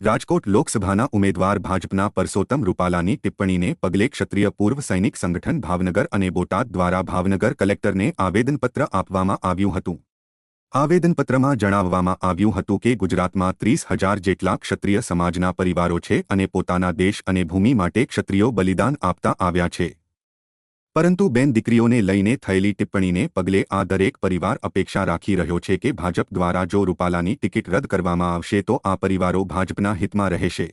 રાજકોટ લોકસભાના ઉમેદવાર ભાજપના પરસોત્તમ રૂપાલાની ટિપ્પણીને પગલે ક્ષત્રિય પૂર્વ સૈનિક સંગઠન ભાવનગર અને બોટાદ દ્વારા ભાવનગર કલેક્ટરને આવેદનપત્ર આપવામાં આવ્યું હતું। આવેદનપત્રમાં જણાવવામાં આવ્યું હતું કે ગુજરાતમાં 30,000 જેટલા ક્ષત્રિય સમાજના પરિવારો છે અને પોતાના દેશ અને ભૂમિ માટે ક્ષત્રિયો બલિદાન આપતા આવ્યા છે, પરંતુ બેન દીકરીઓને લઈને થયેલી ટિપ્પણીને પગલે આ દરેક પરિવાર અપેક્ષા રાખી રહ્યો છે કે ભાજપ દ્વારા જો રૂપાલાની ટિકિટ રદ કરવામાં આવશે તો આ પરિવારો ભાજપના હિતમાં રહેશે।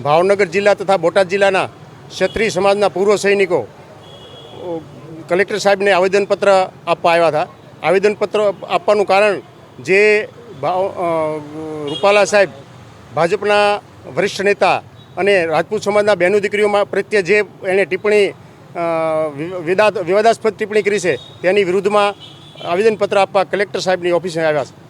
ભાવનગર જિલ્લા તથા બોટાદ જિલ્લાના ક્ષત્રિય સમાજના પૂર્વ સૈનિકો કલેક્ટર સાહેબને આવેદનપત્ર આપવા આવ્યા હતા। આવેદનપત્ર આપવાનું કારણ જે રૂપાલા સાહેબ ભાજપના વરિષ્ઠ નેતા અને રાજપૂત સમાજના બહેનો દીકરીઓમાં પ્રત્યે જે એણે ટિપ્પણી વિવાદાસ્પદ ટિપ્પણી કરી છે તેની વિરુદ્ધમાં આવેદનપત્ર આપવા કલેક્ટર સાહેબની ઓફિસે આવ્યા છે।